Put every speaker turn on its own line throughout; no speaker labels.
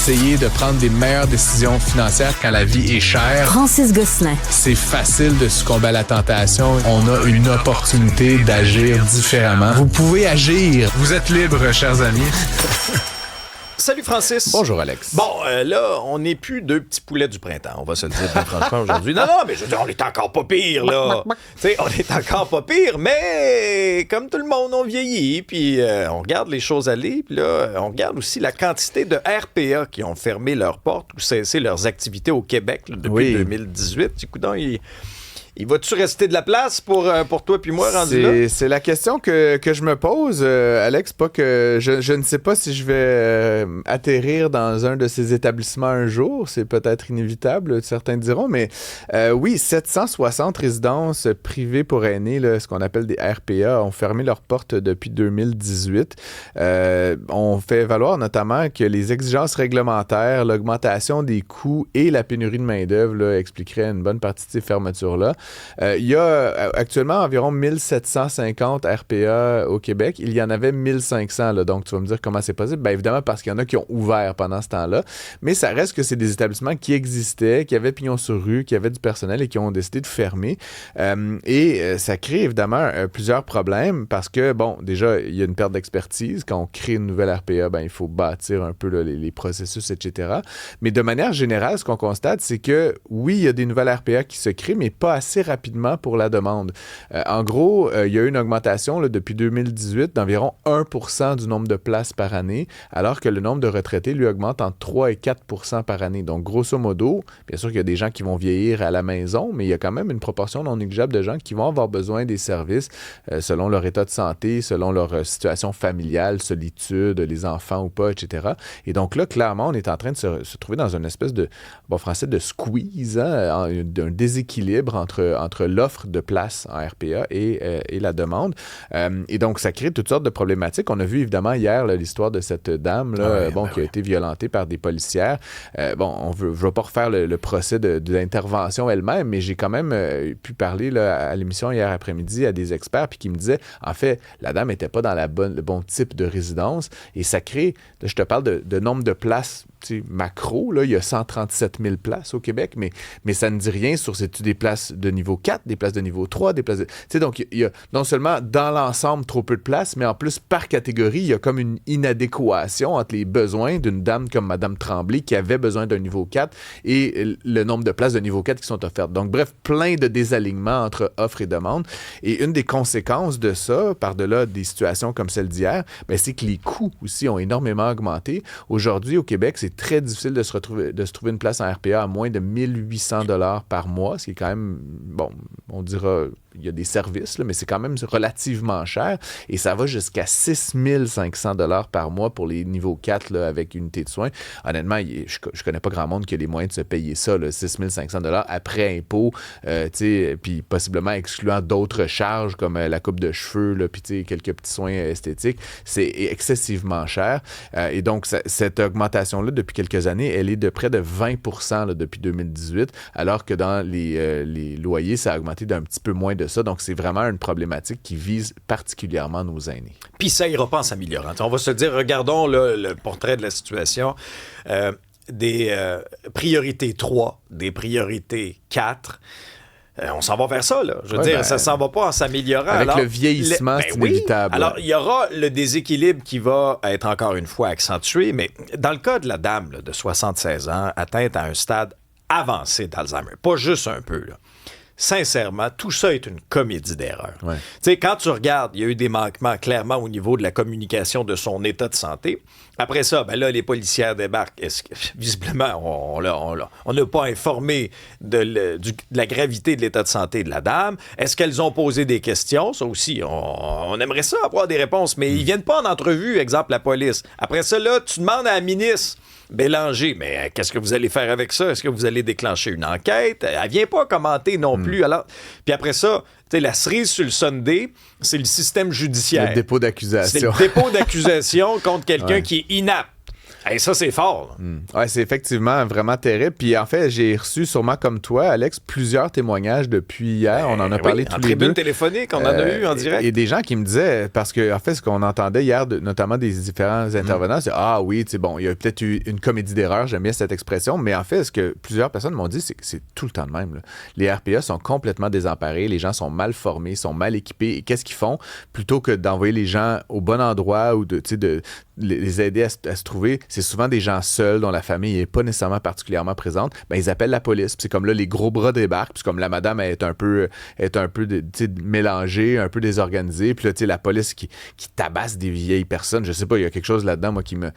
essayer de prendre des meilleures décisions financières quand la vie est chère.
Francis Gosselin.
C'est facile de succomber à la tentation. On a une opportunité d'agir différemment. Vous pouvez agir. Vous êtes libres, chers amis.
Salut Francis.
Bonjour Alex.
Bon, là, on n'est plus deux petits poulets du printemps, on va se le dire bien franchement aujourd'hui. Non, mais je veux dire, on est encore pas pire, là. Tu sais, on est encore pas pire, mais comme tout le monde, on vieillit, puis on regarde les choses aller, puis là, on regarde aussi la quantité de RPA qui ont fermé leurs portes ou cessé leurs activités au Québec là, depuis 2018. Du coup, donc, il va-tu rester de la place pour toi puis moi rendu là?
C'est la question que je me pose, Alex. Pas que je ne sais pas si je vais atterrir dans un de ces établissements un jour. C'est peut-être inévitable, certains diront. Mais oui, 760 résidences privées pour aînés, là, ce qu'on appelle des RPA, ont fermé leurs portes depuis 2018. On fait valoir notamment que les exigences réglementaires, l'augmentation des coûts et la pénurie de main-d'œuvre expliqueraient une bonne partie de ces fermetures-là. Il y a actuellement environ 1750 RPA au Québec. Il y en avait 1500. Là, donc, tu vas me dire comment c'est possible. Bien évidemment, parce qu'il y en a qui ont ouvert pendant ce temps-là. Mais ça reste que c'est des établissements qui existaient, qui avaient pignon sur rue, qui avaient du personnel et qui ont décidé de fermer. Ça crée évidemment plusieurs problèmes parce que, bon, déjà, il y a une perte d'expertise. Quand on crée une nouvelle RPA, ben, il faut bâtir un peu là, les processus, etc. Mais de manière générale, ce qu'on constate, c'est que, oui, il y a des nouvelles RPA qui se créent, mais pas assez rapidement pour la demande. En gros, il y a eu une augmentation là, depuis 2018 d'environ 1% du nombre de places par année, alors que le nombre de retraités, lui, augmente entre 3 et 4% par année. Donc, grosso modo, bien sûr qu'il y a des gens qui vont vieillir à la maison, mais il y a quand même une proportion non négligeable de gens qui vont avoir besoin des services selon leur état de santé, selon leur situation familiale, solitude, les enfants ou pas, etc. Et donc là, clairement, on est en train de se trouver dans une espèce de, bon français, de squeeze, hein, d'un déséquilibre entre l'offre de place en RPA et la demande. Et donc, ça crée toutes sortes de problématiques. On a vu évidemment hier là, l'histoire de cette dame là, qui a été violentée par des policières. On ne veut pas refaire le procès de l'intervention elle-même, mais j'ai quand même pu parler là, à l'émission hier après-midi à des experts puis qui me disaient, en fait, la dame n'était pas dans le bon type de résidence et ça crée, là, je te parle de nombre de places macro, là, il y a 137 000 places au Québec, mais ça ne dit rien sur c'est-tu des places de niveau 4, des places de niveau 3, des places de... Donc, il y a non seulement dans l'ensemble trop peu de places, mais en plus, par catégorie, il y a comme une inadéquation entre les besoins d'une dame comme Mme Tremblay qui avait besoin d'un niveau 4 et le nombre de places de niveau 4 qui sont offertes. Donc, bref, plein de désalignements entre offre et demande. Et une des conséquences de ça, par-delà des situations comme celle d'hier, bien, c'est que les coûts aussi ont énormément augmenté. Aujourd'hui, au Québec, c'est très difficile de se trouver une place en RPA à moins de 1800 $ par mois, ce qui est quand même, bon, on dira, il y a des services, là, mais c'est quand même relativement cher. Et ça va jusqu'à 6 500 $ par mois pour les niveaux 4 là, avec unité de soins. Honnêtement, je connais pas grand monde qui a les moyens de se payer ça, là, 6 500 $ après impôt, puis possiblement excluant d'autres charges comme la coupe de cheveux, là, puis quelques petits soins esthétiques. C'est excessivement cher. Et donc, cette augmentation-là, depuis quelques années, elle est de près de 20% là, depuis 2018, alors que dans les loyers, ça a augmenté d'un petit peu moins de ça. Donc, c'est vraiment une problématique qui vise particulièrement nos aînés.
Puis ça ira pas en s'améliorant. On va se dire, regardons là, le portrait de la situation. Des priorités 3, des priorités 4. On s'en va vers ça, là. Je veux dire, ça s'en va pas en s'améliorant.
Avec
alors,
le vieillissement, c'est inévitable.
Oui. Alors, il y aura le déséquilibre qui va être encore une fois accentué, mais dans le cas de la dame là, de 76 ans, atteinte à un stade avancé d'Alzheimer, pas juste un peu, là. Sincèrement, tout ça est une comédie d'erreurs.
Ouais.
Tu sais, quand tu regardes, il y a eu des manquements clairement au niveau de la communication de son état de santé. Après ça, ben là, les policières débarquent. Visiblement, on n'a pas informé de la gravité de l'état de santé de la dame. Est-ce qu'elles ont posé des questions? Ça aussi, on aimerait ça avoir des réponses, mais ils viennent pas en entrevue, exemple la police. Après ça, là, tu demandes à la ministre Bélanger, mais qu'est-ce que vous allez faire avec ça? Est-ce que vous allez déclencher une enquête? Elle vient pas commenter non plus. Alors, puis après ça, tu sais, la cerise sur le sundae, c'est le système judiciaire.
Le dépôt d'accusation.
C'est le dépôt d'accusation contre quelqu'un qui est inapte. Et ça, c'est fort.
Ouais, c'est effectivement vraiment terrible. Puis en fait, j'ai reçu, sûrement comme toi, Alex, plusieurs témoignages depuis hier. On en a parlé tous les deux.
En tribune téléphonique, on en a eu en direct.
Et des gens qui me disaient, parce que en fait, ce qu'on entendait hier, notamment des différents intervenants, c'est ah oui, c'est bon, il y a peut-être eu une comédie d'erreur, j'aime bien cette expression, mais en fait, ce que plusieurs personnes m'ont dit, c'est que c'est tout le temps le même. Là. Les RPA sont complètement désemparés, les gens sont mal formés, sont mal équipés. Et qu'est-ce qu'ils font? Plutôt que d'envoyer les gens au bon endroit ou de les aider à se trouver, c'est souvent des gens seuls dont la famille n'est pas nécessairement particulièrement présente, ben ils appellent la police. Puis c'est comme là, les gros bras débarquent, puis comme la madame est un peu mélangée, un peu désorganisée, puis là, la police qui tabasse des vieilles personnes, je sais pas, il y a quelque chose là-dedans, moi, qui me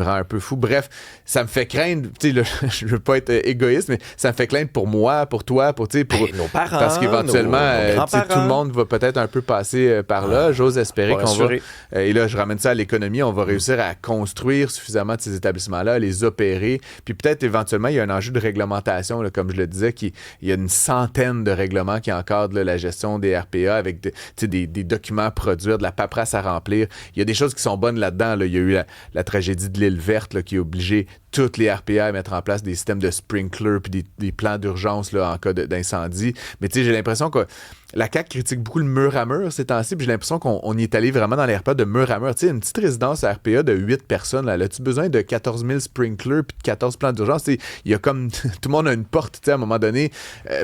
rend un peu fou. Bref, ça me fait craindre, je veux pas être égoïste, mais ça me fait craindre pour moi, pour toi, pour
nos parents,
parce qu'éventuellement,
nos
tout le monde va peut-être un peu passer par là. J'ose espérer qu'on va... et là, je ramène ça à l'économie, on va réussir à construire suffisamment de ces établissements-là, à les opérer. Puis peut-être éventuellement, il y a un enjeu de réglementation, là, comme je le disais, il y a une centaine de règlements qui encadrent la gestion des RPA avec des documents à produire, de la paperasse à remplir. Il y a des choses qui sont bonnes là-dedans. Là. Il y a eu la tragédie de l'île verte là, qui a obligé toutes les RPA à mettre en place des systèmes de sprinkler puis des plans d'urgence là, en cas d'incendie. Mais j'ai l'impression que la CAQ critique beaucoup le mur à mur ces temps-ci, puis j'ai l'impression qu'on y est allé vraiment dans les RPA de mur à mur. Tu sais, une petite résidence à RPA de 8 personnes, là, as-tu besoin de 14 000 sprinklers puis de 14 plans d'urgence? Il y a comme... tout le monde a une porte, tu sais, à un moment donné.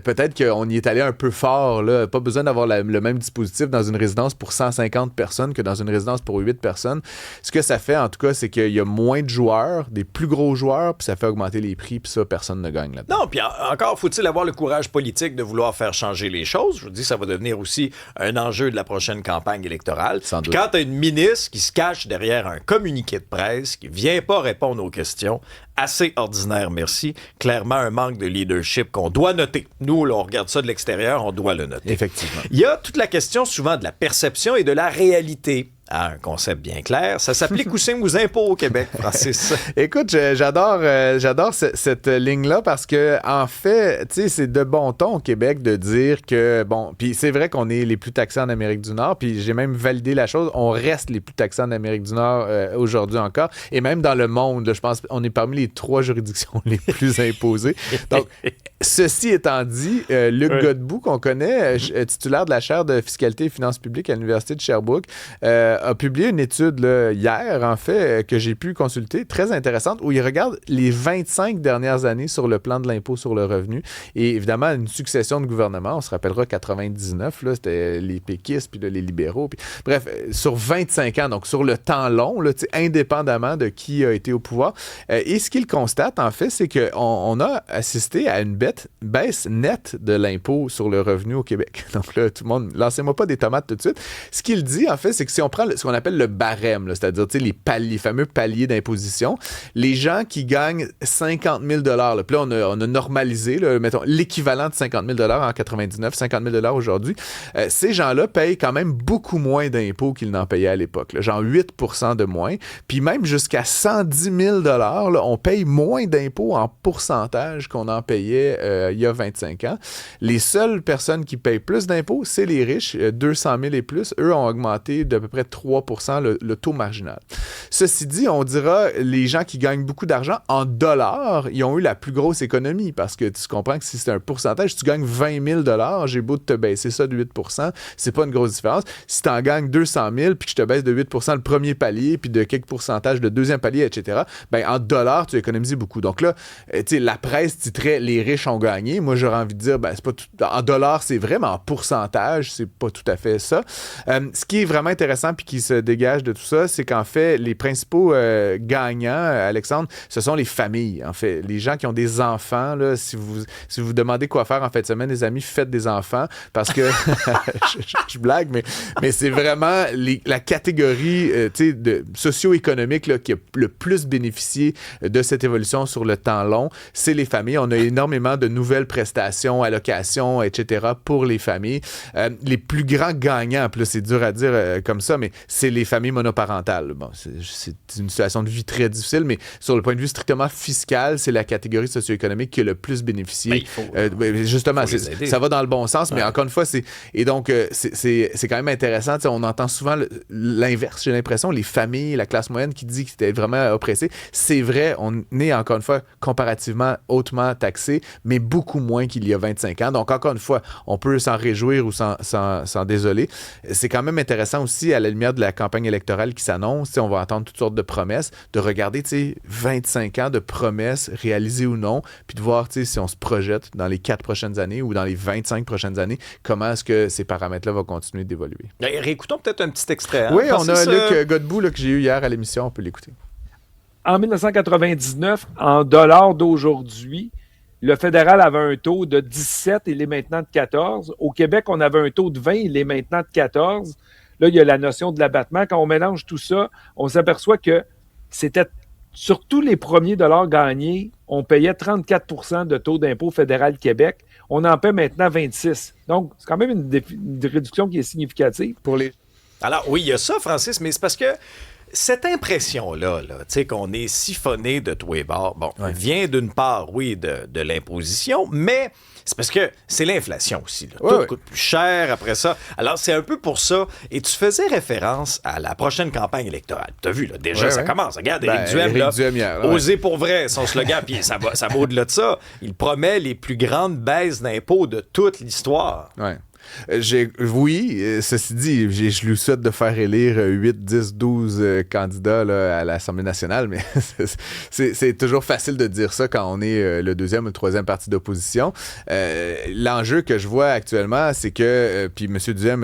Peut-être qu'on y est allé un peu fort, là. Pas besoin d'avoir le même dispositif dans une résidence pour 150 personnes que dans une résidence pour 8 personnes. Ce que ça fait, en tout cas, c'est qu'il y a moins de joueurs, des plus gros joueurs, puis ça fait augmenter les prix, puis ça, personne ne gagne là-dedans.
Non, puis encore, faut-il avoir le courage politique de vouloir faire changer les choses? Je vous dis, ça va devenir aussi un enjeu de la prochaine campagne électorale. Puis quand tu as une ministre qui se cache derrière un communiqué de presse, qui vient pas répondre aux questions, assez ordinaire, merci. Clairement, un manque de leadership qu'on doit noter. Nous, là, on regarde ça de l'extérieur, on doit le noter.
Effectivement.
Il y a toute la question souvent de la perception et de la réalité. Un concept bien clair. Ça s'applique aussi aux impôts au Québec, Francis.
Écoute, j'adore cette ligne-là parce que, en fait, tu sais, c'est de bon ton au Québec de dire que, bon, puis c'est vrai qu'on est les plus taxés en Amérique du Nord, puis j'ai même validé la chose, on reste les plus taxés en Amérique du Nord aujourd'hui encore, et même dans le monde, là, je pense qu'on est parmi les 3 juridictions les plus imposées. Donc, ceci étant dit, Luc Godbout, qu'on connaît, titulaire de la chaire de fiscalité et finances publiques à l'Université de Sherbrooke, a publié une étude là, hier, en fait, que j'ai pu consulter, très intéressante, où il regarde les 25 dernières années sur le plan de l'impôt sur le revenu. Et évidemment, une succession de gouvernements, on se rappellera 99, là, c'était les péquistes, puis là, les libéraux. Puis, bref, sur 25 ans, donc sur le temps long, là, indépendamment de qui a été au pouvoir. Et ce qu'il constate, en fait, c'est qu'on a assisté à une baisse nette de l'impôt sur le revenu au Québec. Donc là, tout le monde, lancez-moi pas des tomates tout de suite. Ce qu'il dit, en fait, c'est que si on prend ce qu'on appelle le barème, là, c'est-à-dire les fameux paliers d'imposition, les gens qui gagnent 50 000 $, puis là, on a normalisé, là, mettons, l'équivalent de 50 000 $ en 99, 50 000 $ aujourd'hui, ces gens-là payent quand même beaucoup moins d'impôts qu'ils n'en payaient à l'époque, là, genre 8 % de moins, puis même jusqu'à 110 000 $, là, on paye moins d'impôts en pourcentage qu'on en payait il y a 25 ans. Les seules personnes qui payent plus d'impôts, c'est les riches, 200 000 et plus. Eux ont augmenté d'à peu près 3 % le taux marginal. Ceci dit, on dira, les gens qui gagnent beaucoup d'argent, en dollars, ils ont eu la plus grosse économie parce que tu comprends que si c'est un pourcentage, si tu gagnes 20 000 $, j'ai beau de te baisser ça de 8 %, c'est pas une grosse différence. Si tu en gagnes 200 000 puis que je te baisse de 8 % le premier palier puis de quelques pourcentages le deuxième palier, etc., ben en dollars, tu économises beaucoup. Donc là, tu sais, la presse titrait « Les riches ont gagné ». Moi, j'aurais envie de dire, ben, c'est pas tout, en dollars, c'est vrai, mais en pourcentage, c'est pas tout à fait ça. Ce qui est vraiment intéressant puis qui se dégage de tout ça, c'est qu'en fait, les principaux gagnants, Alexandre, ce sont les familles, en fait. Les gens qui ont des enfants, là, si vous demandez quoi faire en fin de semaine, les amis, faites des enfants, parce que, je blague, mais c'est vraiment la catégorie socio-économique là, qui a le plus bénéficié de cette évolution sur le temps long, c'est les familles. On a énormément de nouvelles prestations, allocations, etc. pour les familles. Les plus grands gagnants, puis là, c'est dur à dire comme ça, mais mais c'est les familles monoparentales. Bon, c'est une situation de vie très difficile, mais sur le point de vue strictement fiscal, c'est la catégorie socio-économique qui a le plus bénéficié. Justement, ça va dans le bon sens, mais encore une fois, c'est quand même intéressant. On entend souvent l'inverse, j'ai l'impression, les familles, la classe moyenne qui dit qu'ils étaient vraiment oppressés. C'est vrai, on est encore une fois comparativement hautement taxé, mais beaucoup moins qu'il y a 25 ans. Donc, encore une fois, on peut s'en réjouir ou s'en désoler. C'est quand même intéressant aussi, à la lumière de la campagne électorale qui s'annonce, on va entendre toutes sortes de promesses, de regarder 25 ans de promesses réalisées ou non, puis de voir si on se projette dans les 4 prochaines années ou dans les 25 prochaines années, comment est-ce que ces paramètres-là vont continuer d'évoluer.
Réécoutons peut-être un petit extrait.
Oui, on a Luc Godbout que j'ai eu hier à l'émission, on peut l'écouter.
En 1999, en dollars d'aujourd'hui, le fédéral avait un taux de 17, il est maintenant de 14. Au Québec, on avait un taux de 20, il est maintenant de 14. Là, il y a la notion de l'abattement. Quand on mélange tout ça, on s'aperçoit que c'était sur tous les premiers dollars gagnés, on payait 34 % de taux d'impôt fédéral Québec. On en paie maintenant 26. Donc, c'est quand même une réduction qui est significative.
Alors, oui, il y a ça, Francis, mais c'est parce que cette impression-là, qu'on est siphonné de tous les bords, vient d'une part, oui, de l'imposition, mais c'est parce que c'est l'inflation aussi. Tout coûte plus cher après ça. Alors, c'est un peu pour ça. Et tu faisais référence à la prochaine campagne électorale. Tu as vu, là, déjà, ça commence. Regarde, Éric Duhem, oser pour vrai, son slogan, puis ça va au-delà de ça. Il promet les plus grandes baisses d'impôts de toute l'histoire.
Ouais. Ceci dit, je lui souhaite de faire élire 8, 10, 12 candidats là, à l'Assemblée nationale, mais c'est toujours facile de dire ça quand on est le deuxième ou le troisième parti d'opposition. L'enjeu que je vois actuellement, c'est que, puis M. Duhem,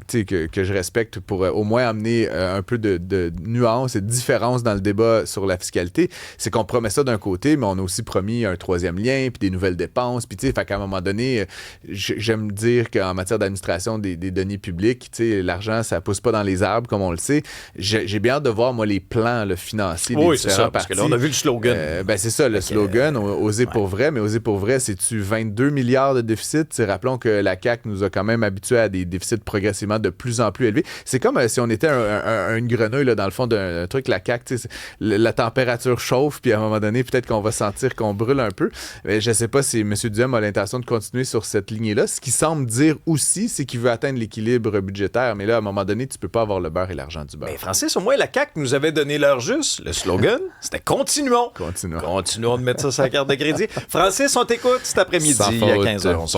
que je respecte pour au moins amener un peu de nuance et de différence dans le débat sur la fiscalité, c'est qu'on promet ça d'un côté, mais on a aussi promis un troisième lien, puis des nouvelles dépenses, puis fait qu'à un moment donné, j'aime dire qu'en matière d'administration des deniers publics, l'argent, ça pousse pas dans les arbres, comme on le sait. J'ai bien hâte de voir, moi, les plans financiers des différents
c'est ça, parce
partis.
que là, on a vu le slogan.
C'est ça, le slogan, oser pour vrai, mais oser pour vrai, c'est-tu 22 milliards de déficit? Rappelons que la CAQ nous a quand même habitués à des déficits progressivement de plus en plus élevés. C'est comme si on était une grenouille, là, dans le fond d'un truc, la CAQ, la température chauffe, puis à un moment donné, peut-être qu'on va sentir qu'on brûle un peu. Mais je sais pas si M. Duhem a l'intention de continuer sur cette lignée-là. Ce qui semble dire aussi, c'est qu'il veut atteindre l'équilibre budgétaire. Mais là, à un moment donné, tu peux pas avoir le beurre et l'argent du beurre.
Mais Francis, au moins, la CAQ nous avait donné l'heure juste. Le slogan, c'était « Continuons ».
Continuons.
Continuons de mettre ça sur la carte de crédit. Francis, on t'écoute cet après-midi à 15h.